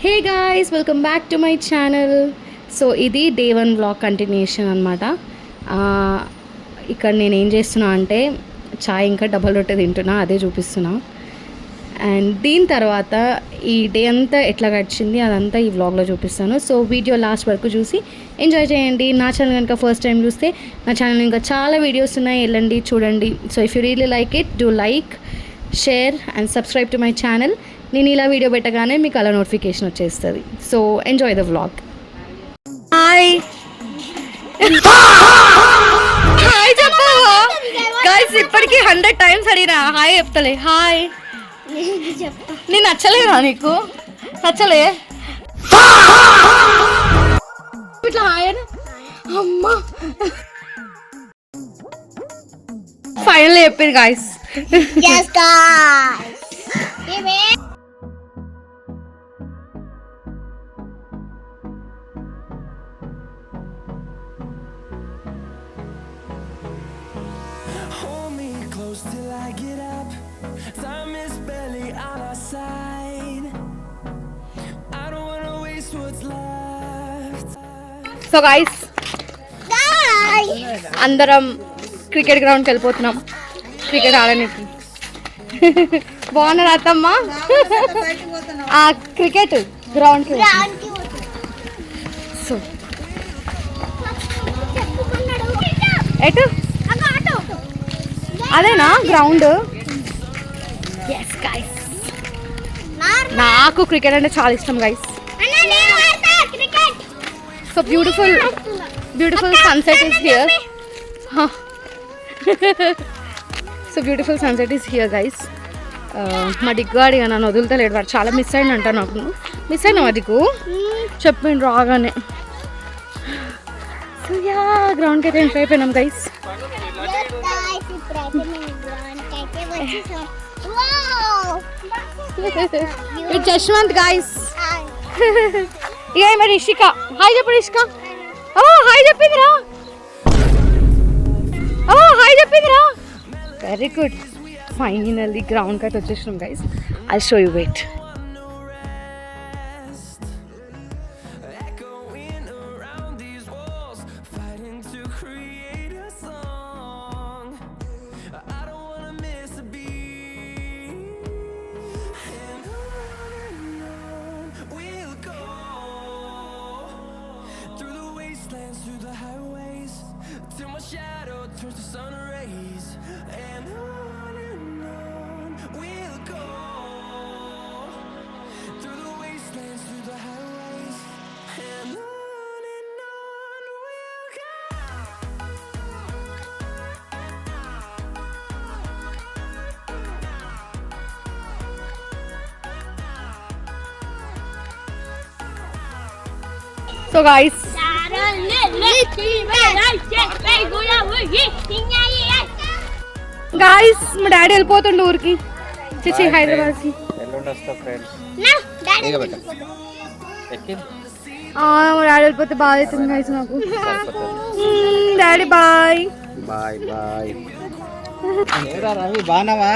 Hey guys, welcome back to my channel. So ఇది day 1 vlog continuation అనమాట. ఇక్కడ నేను ఏం చేస్తున్నా అంటే చాయ్ ఇంకా డబల్ రొట్టె తింటున్నా, అదే చూపిస్తున్నా. అండ్ దీని తర్వాత ఈ డే అంతా ఎట్లా గడిచింది అదంతా ఈ వ్లాగ్లో చూపిస్తాను. సో వీడియో లాస్ట్ వరకు చూసి ఎంజాయ్ చేయండి. నా ఛానల్ కనుక ఫస్ట్ టైం చూస్తే నా ఛానల్ ఇంకా చాలా వీడియోస్ ఉన్నాయి, వెళ్ళండి చూడండి. So if you really like it, do like, share and subscribe to my channel. నేను ఇలా వీడియో పెట్టగానే మీకు అలా నోటిఫికేషన్ వచ్చేస్తుంది. So enjoy the vlog. Hi hi చెప్పు గైస్, ఇప్పటికీ 100 టైమ్స్ అడిగినా హాయ్ చెప్తలే. హాయ్, నేను నచ్చలేదా నీకు? నచ్చలే ఇట్లా హాయ్ అని అమ్మా. ఫైనల్ చెప్పింది guys. Till I get up, time is barely on our side. I don't wanna waste what's left. So guys, అందరం క్రికెట్ గ్రౌండ్కి వెళ్ళిపోతున్నాం క్రికెట్ ఆడడానికి. బాగున్నారు అత్తమ్మ? ఆ క్రికెట్ గ్రౌండ్కి. సో ఎటు అదేనా గ్రౌండ్? ఎస్ గైస్, నాకు క్రికెట్ అంటే చాలా ఇష్టం guys. So beautiful beautiful sunset is here. So beautiful sunset is here guys. మా దిగ్గాడి నన్ను వదులుతలేడు, వాడు చాలా మిస్ అయిందంట. నాకు మిస్ అయినా మా దిక్కు చెప్పిండు రాగానే. సో యా, గ్రౌండ్కి అయితే ఎంటర్ అయిపోయినాం గైస్. It's Yashwant guys. ఇక మరి రిషిక హాయ్ చెప్పు. రిషిక ఓ హాయ్ చెప్పిందిరా, ఓ హాయ్ చెప్పిందిరా. Very good. ఫైనల్లీ గ్రౌండ్కి అయితే వచ్చేసినాం guys. I show you wait. Through the highways till my shadow turns to sun rays, and on we'll go. Through the wastelands, through the highways, and on we'll go. So guys, guys మా daddy వెళ్ళిపోతుండే ఊరికి, చిచి హైదరాబాద్కి. మా daddy వెళ్ళిపోతే బాధ అవుతుంది guys నాకు. Daddy bye bye bye. Ravi బాగున్నావా?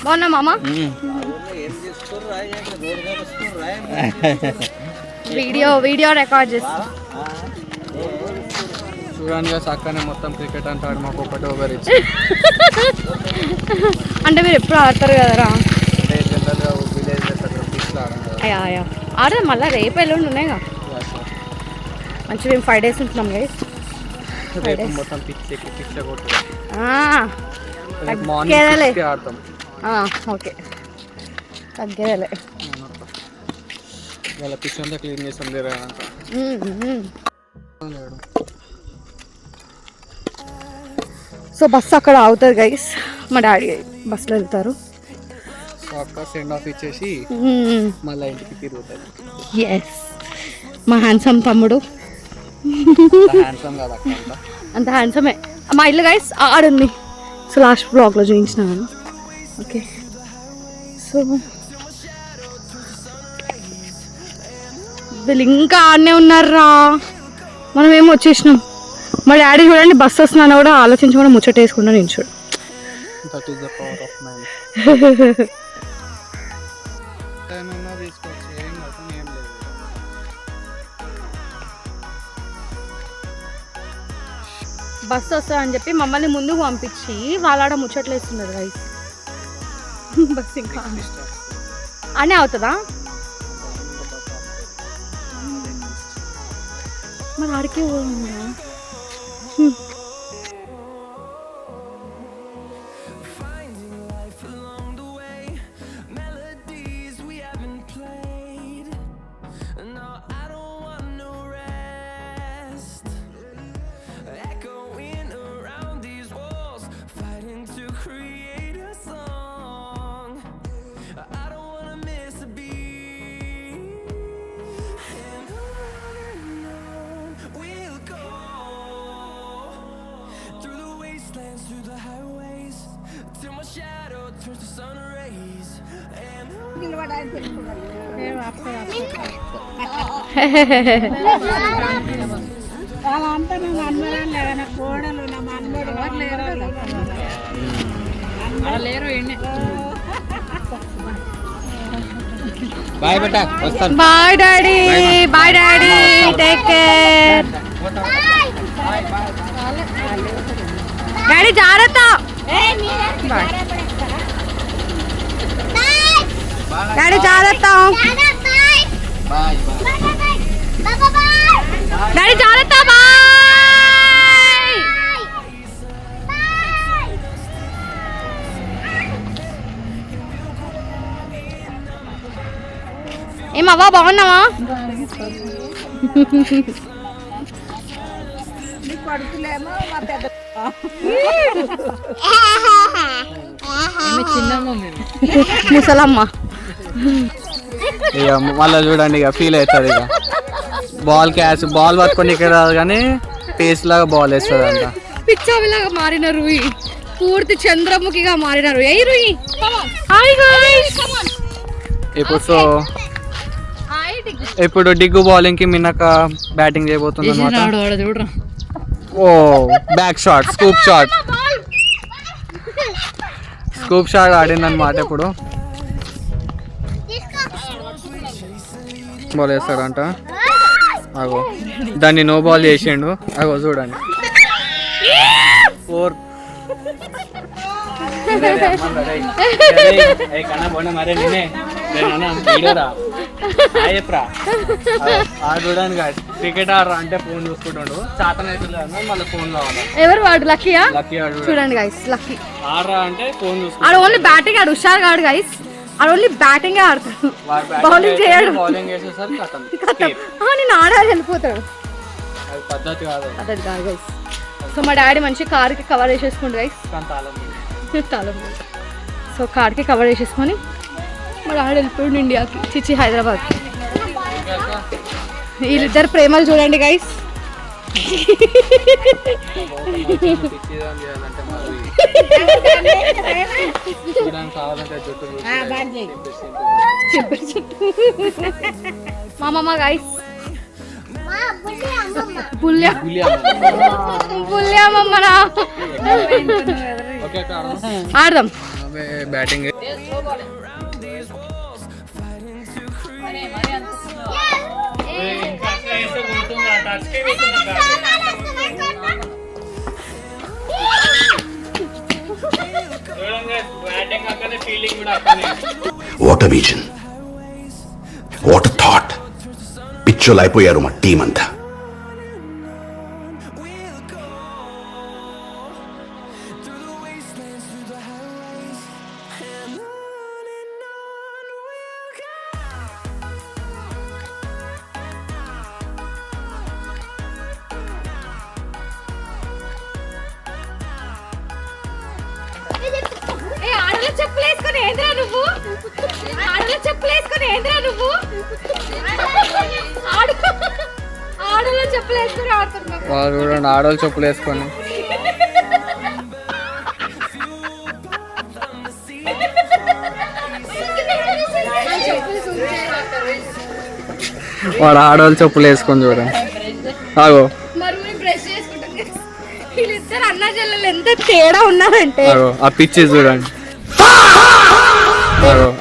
బాగున్నా మామ. వీడియో రికార్డ్ చేస్తా. చూడండి చక్కనే మొత్తం క్రికెట్ అంటాడు. మాకు ఒకటి ఓవర్ ఇచ్చి అంటే మీరు ఎప్పుడు ఆడతారు కదరా? అంటే జనరల్గా విలేజ్ అయ్యా ఆడదాం మళ్ళీ. రేపు ఎల్లుండి ఉన్నాయిగా మంచిగా. మేము 5 days ఉంటున్నాం గైస్. మొత్తం పిచ్చ కొట్టు ఆడతాం. ఓకే, తగ్గేదేలే. వాళ్ళ పిచ్ అంతా క్లీన్ చేసాం. సో బస్సు అక్కడ ఆగుతుంది గైస్. మా డాడీ బస్సులో వెళ్తారు. సో అక్క సెండ్ ఆఫ్ ఇచ్చేసి మళ్ళీ ఇంటికి తిరుగుతారు. ఎస్, మా హ్యాండ్సమ్ తమ్ముడు. హ్యాండ్సమ్ కాదు అక్క, అంత హ్యాండ్సమే. మా ఇల్లు గైస్ ఆడుంది. సో లాస్ట్ బ్లాగ్లో చూపించినాను. ఓకే, సో వీళ్ళు ఇంకా ఆడనే ఉన్నారా. మనం ఏమో వచ్చేసినాం. మా డాడీ చూడండి బస్సు వస్తున్నాను కూడా ఆలోచించకుండా ముచ్చట వేసుకుంటా నేను చూడు. That is the power of man. Time ఉన్నా తీసుకోవచ్చు, ఏం అవసరం ఏం లేదు. బస్సు వస్తా అని చెప్పి మమ్మల్ని ముందుకు పంపించి వాళ్ళాడ ముచ్చట్లు వేస్తున్నారు రైస్. బస్ ఇంకా అనే అవుతుందా మరి ఆడికే పోయిందా? Finding life along the way, melodies we haven't played. No, I don't want no rest. Echoing around these walls, fighting to create a song. I don't wanna miss a beat. And on we'll go, through the wastelands, through the highways, till my shadow turns to sun rays. And వాళ్ళంతా నా మన్మరాలు లేదా నా కోడలు నా మన్మడు లేరు bye బేటా, వస్తాను. Bye daddy, bye daddy, take care. Daddy జాగ్రత్త. డాడీ జాగ్రత్త. బాయ్ డాడీ జాగ్రత్త. బాయ్. ఏమవ్వా బాగున్నావా? పడుకులేమో మా పెద్ద ముసలమ్మ. ఇక మళ్ళీ చూడండి, ఇక ఫీల్ అవుతుంది. ఇక బాల్ పట్టుకొని ఇక్కడ రాదు కానీ పేస్ లాగా బాల్ వేస్తుంది అంట. పిచ్చావిలాగా మారిన రూయి, పూర్తి చంద్రముఖిగా మారిన రూయి. ఏ రూయి, హాయ్ గైస్. ఇప్పుడు డిగ్గు బౌలింగ్ కి మిన్నక బ్యాటింగ్ చేయబోతుంది అన్నమాట. ఓ బ్యాక్ షాట్, స్కూప్ షాట్ ఆడింది అనమాట. ఇప్పుడు బాల్ వేస్తాడంట. అగో దాన్ని నో బాల్ చేసిండు. అగో చూడండి, 4. చూడండి క్రికెట్ ఆడరా అంటే ఫోన్ చూసుకుంటాడు. చాతనైతే మళ్ళీ ఫోన్ కావాలి. ఎవరు వాడు? లక్కీయా? లక్కీ చూడండి గైస్, లక్కీ ఆడరా అంటే ఫోన్ ఆడ చూసుకుంటాడు. ఓన్లీ బ్యాటింగ్ ఆడు, హుషారు కాడు గైస్. ఆడ ఓన్లీ బ్యాటింగ్ ఆడతాడు, బౌలింగ్ చేయడు. బౌలింగ్ చేసేసరికి కథం. నేను ఆడాలి వెళ్ళిపోతాడు. అది పద్ధతి కాదు. అదే కాదు గైస్. సో మా డాడీ మంచి కార్కి కవర్ చేసేసుకోండి గైస్. తాళం. సో కార్కి కవర్ చేసేసుకొని మా డాడీ వెళ్ళిపోయాడు ఇండియాకి, చిచ్చి హైదరాబాద్. వీళ్ళిద్దరు ప్రేమలు చూడండి గైస్. మా మమ్మ గైస్, పుల్యామమ్మనా. ఆడదాం. Batting what vision, what thought. పిచ్చోలు అయిపోయారు మా టీం అంతా. చెప్పులేసుకొని ఏంద్రా నువ్వు? ఆడలో చెప్పులేసుకొని ఆడుతున్నారు. వాళ్ళు చూడండి, ఆడవాళ్ళు చెప్పులు వేసుకొని. వాడు ఆడవాళ్ళు చెప్పులు వేసుకొని చూడండి. ఆగో వీళ్ళిద్దరు అన్నా చెల్లెలు ఎంత తేడా ఉన్నారంటే. ఆ పిచ్చి చూడండి,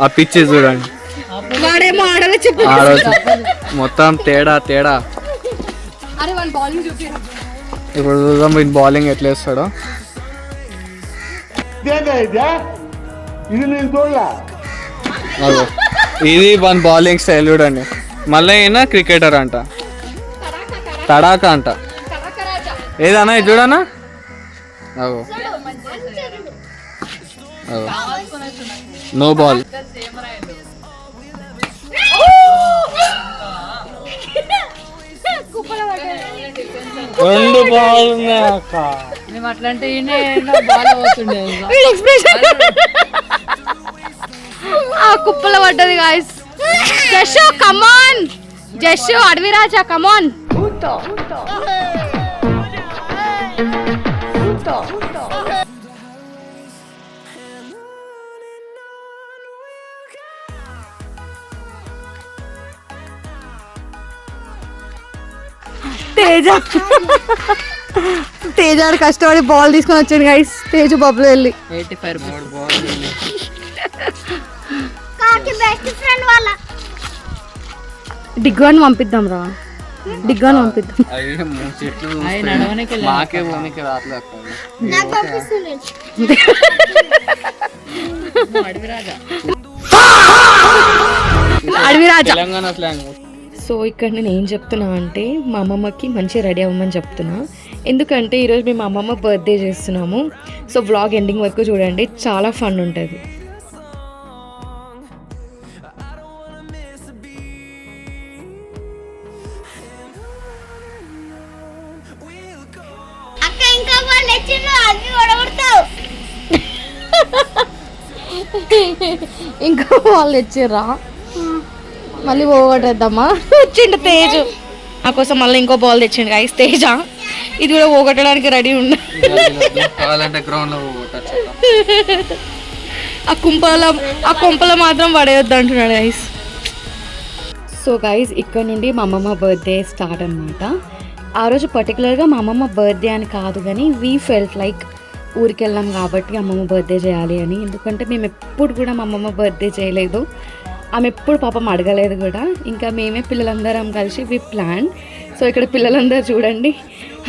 ఆ పిచ్చి చూడండి. వాడేమో ఆడలో చెప్పు. ఆడవచ్చు మొత్తం తేడా తేడా. ఇప్పుడు చూద్దాం వీడి బౌలింగ్ ఎట్లా వేస్తాడో. అదో ఇది వన్ బౌలింగ్ స్టైల్ చూడండి. మళ్ళీ అయినా క్రికెటర్ అంట, తడాక అంట. ఏదన్నా ఇది చూడనా. అగో అగో నో బాల్. రెండు బాల్ ఉన్నాయి అక్క. అట్లాంటి బాల్ అవుతుండే ఆ కుప్పల పడ్డది గాయస్. జషు కమాన్, జషు అడవిరాజా కమాన్. తేజ కష్టపడి బాల్ తీసుకొని వచ్చాడు గైస్. తేజు బబ్బులు వెళ్ళి 85 బాల్ డిగ్గాని పంపిద్దాం రా, డిగ్గాని పంపిద్దాం. మాకే భూమికి రాట్లే అక్క. అడవిరాజా తెలంగాణ స్లాంగ్. సో ఇక్కడ నేను ఏం చెప్తున్నా అంటే మా అమ్మమ్మకి మంచిగా రెడీ అవ్వమని చెప్తున్నా. ఎందుకంటే ఈరోజు మేము మా అమ్మమ్మ బర్త్డే చేస్తున్నాము. సో వ్లాగ్ ఎండింగ్ వరకు చూడండి, చాలా ఫన్ ఉంటుంది. ఇంకా వాళ్ళు తెచ్చిర్రా, మళ్ళీ పోగొట్టేద్దామా. వచ్చిండు తేజు నా కోసం, మళ్ళీ ఇంకో బాల్ తెచ్చిండు గైస్ తేజ. ఇది కూడా పోగొట్టడానికి రెడీ ఉండ. గ్రౌండ్ లో ఆ కుంపలో మాత్రం పడేయొద్దు అంటున్నాడు గైస్. సో గైస్ ఇక్కడ నుండి మా అమ్మమ్మ బర్త్డే స్టార్ట్ అనమాట. ఆ రోజు పర్టికులర్గా మా అమ్మమ్మ బర్త్డే అని కాదు, కానీ వీ ఫెల్ట్ లైక్ ఊరికి వెళ్ళాం కాబట్టి అమ్మమ్మ బర్త్డే చేయాలి అని. ఎందుకంటే మేము ఎప్పుడు కూడా మా అమ్మమ్మ బర్త్డే చేయలేదు, ఆమె ఎప్పుడు పాపం అడగలేదు కూడా. ఇంకా మేమే పిల్లలందరం కలిసి వి ప్లాన్. సో ఇక్కడ పిల్లలందరూ చూడండి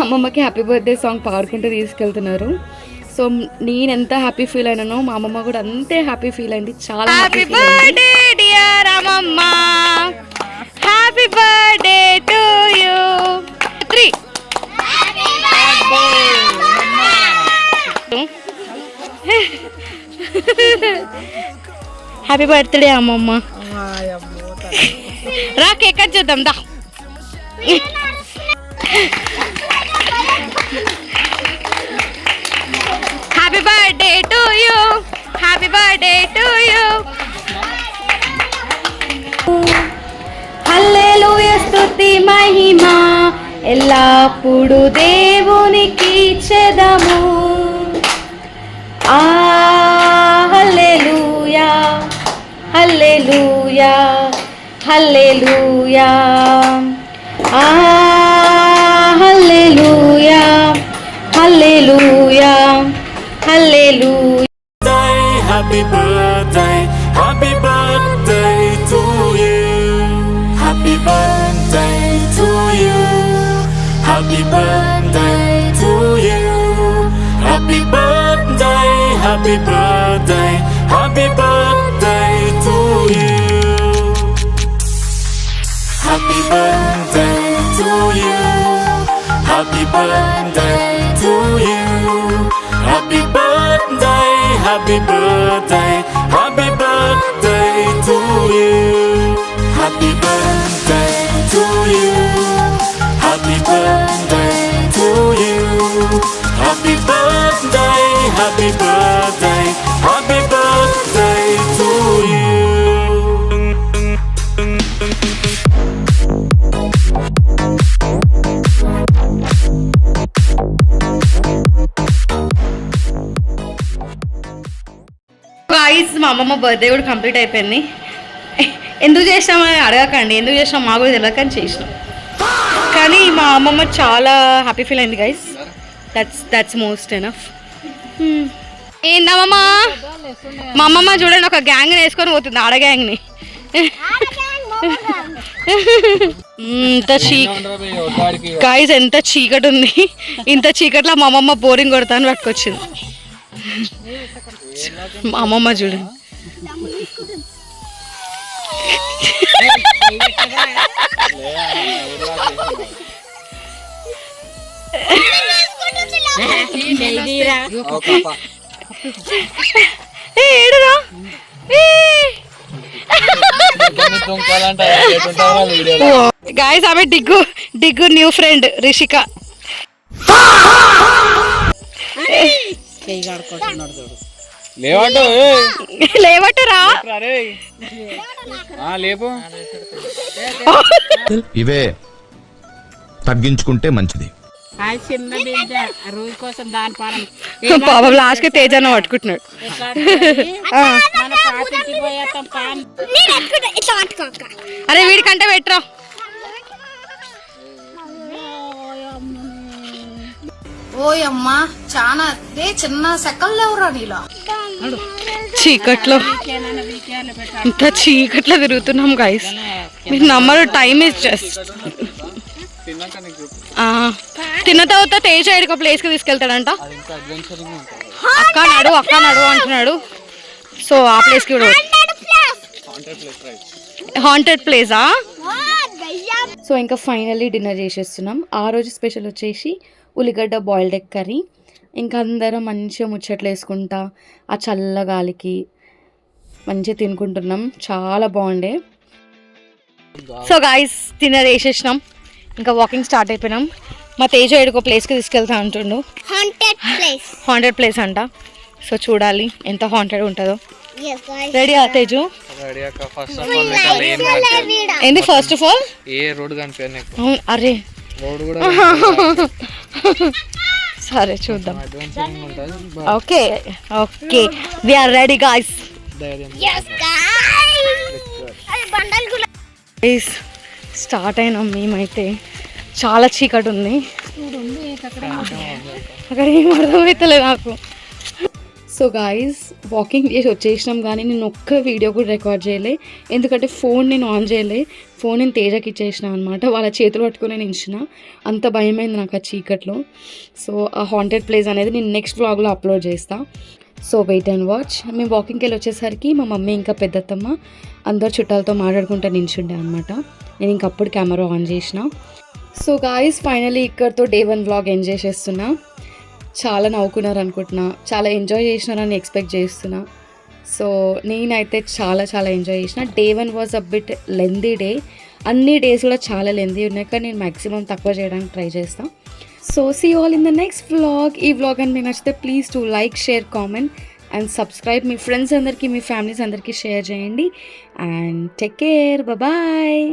అమ్మమ్మకి హ్యాపీ బర్త్డే సాంగ్ పాడుకుంటూ తీసుకెళ్తున్నారు. సో నేను ఎంత హ్యాపీ ఫీల్ అయినానో మా అమ్మమ్మ కూడా అంతే హ్యాపీ ఫీల్ అయింది. చాలా హ్యాపీ బర్త్డే డియర్ అమ్మమ్మ, happy birthday to you. 3 happy birthday అమ్మమ్మ. రా కేక్ కట్ చేద్దాం దా. Happy birthday to you, happy birthday to you. Hallelujah స్తుతి మహిమ ఎల్లప్పుడు దేవునికి చెదము. Hallelujah hallelujah hallelujah hallelujah hallelujah hallelujah. Happy birthday, happy birthday to you. Happy birthday to you. Happy birthday to you. Happy birthday, happy birthday, happy birthday to you. Happy birthday to you. Happy birthday to you. Happy birthday, happy birthday, happy birthday to you. Happy birthday to you. Happy birthday to you. Happy birthday, happy birthday, happy birthday to you. Guys మా అమ్మమ్మ birthday కూడా complete అయిపోయింది. ఎందుకు చేసినామని అడగకండి, ఎందుకు చేసినాం మాకు కూడా తెలియక కానీ చేసినాం. కానీ మా అమ్మమ్మ చాలా హ్యాపీ ఫీల్ అయింది గైస్. That's most enough. ఏందమ్మమ్మ, మా అమ్మమ్మ చూడండి ఒక గ్యాంగ్ని వేసుకొని పోతుంది, ఆడ గ్యాంగ్ని. ఇంత గాయ్స్ ఎంత చీకటి ఉంది. ఇంత చీకట్లో మా అమ్మమ్మ బోరింగ్ కొడతా అని పట్టుకొచ్చింది. మా అమ్మమ్మ చూడండి. ఏడురా గాయస్, ఆమె డిగ్గు న్యూ ఫ్రెండ్ రిషిక. లేవట్టురా లేపు. ఇవే తగ్గించుకుంటే మంచిది. చిన్న బిడ్డ రోజు కోసం దాని పాలన పాపం లాస్ట్ కి తేజాన్ని పట్టుకుంటున్నాడు. మన పాతికి పోయేస్తాం పాన్ అరే వీడికంటే పెట్టరా. ఓయమ్మా చాలా చిన్న సెకల్ లేవురా నీలో. చీకట్లో ఇంత చీకట్లో తిరుగుతున్నాం గైస్. మీరు నమ్మరు, టైం ఇస్ జస్ట్. తిన్న తర్వాత తేజ ఒక ప్లేస్ కి తీసుకెళ్తాడంట. అక్క నడు అంటున్నాడు. సో ఆ ప్లేస్ కి హాంటెడ్ ప్లేసా. సో ఇంకా ఫైనల్లీ డిన్నర్ చేసేస్తున్నాం. ఆ రోజు స్పెషల్ వచ్చేసి ఉల్లిగడ్డ బాయిల్డ్ ఎగ్ కర్రీ. ఇంకా అందరం మంచిగా ముచ్చట్లు వేసుకుంటా ఆ చల్లగాలికి మంచిగా తినుకుంటున్నాం. చాలా బాగుండే. సో గాయస్ డిన్నర్ వేసేసినాం. ఇంకా వాకింగ్ స్టార్ట్ అయిపోయినాం. మా తేజ ఏడుకో ప్లేస్కి తీసుకెళ్తా అంటుండు. హాంటెడ్ ప్లేస్ అంట. సో చూడాలి ఎంత హాంటెడ్ ఉంటుందో. రెడీ తేజు? ఏంది ఫస్ట్ ఆఫ్ ఆల్ ఏ రోడ్ కనిపించ. అరే రోడ్ కూడా సరే చూద్దాం. Okay we are ready guys. Start అయినాం మేమైతే. చాలా చీకటి ఉంది అక్కడ, ఏం అర్థమవుతలేదు నాకు. సో గాయస్ వాకింగ్ చేసి వచ్చేసినాం, కానీ నేను ఒక్క వీడియో కూడా రికార్డ్ చేయలే. ఎందుకంటే ఫోన్ నేను ఆన్ చేయలే. ఫోన్ నేను తేజకి ఇచ్చేసిన అనమాట. వాళ్ళ చేతులు పట్టుకుని నేను ఇచ్చిన. అంత భయమైంది నాకు ఆ చీకట్లో. సో ఆ హాంటెడ్ ప్లేస్ అనేది నేను నెక్స్ట్ వ్లాగ్లో అప్లోడ్ చేస్తాను. So wait and watch. మేము వాకింగ్కి వెళ్ళి వచ్చేసరికి మా మమ్మీ ఇంకా పెద్దత్తమ్మ అందరు చుట్టాలతో మాట్లాడుకుంటూ నిల్చుండే అనమాట. నేను ఇంకప్పుడు కెమెరా ఆన్ చేసిన. సో గాయస్ ఫైనలీ ఇక్కడితో డే 1 వ్లాగ్ ఎంజాయ్ చేస్తున్నా. చాలా నవ్వుకున్నారు అనుకుంటున్నా, చాలా ఎంజాయ్ చేసినారని ఎక్స్పెక్ట్ చేస్తున్నా. సో నేనైతే చాలా ఎంజాయ్ చేసిన. Day 1 was a bit lengthy day. అన్ని డేస్ కూడా చాలా లెందీ ఉన్నాయి, కానీ నేను మ్యాక్సిమం తక్కువ చేయడానికి ట్రై చేస్తాను. So see all in the next vlog. ఈ వ్లాగ్ అని మీకు నచ్చితే please to like, share, comment and subscribe. మీ ఫ్రెండ్స్ అందరికీ, మీ ఫ్యామిలీస్ అందరికీ షేర్ చేయండి. And take care, bye.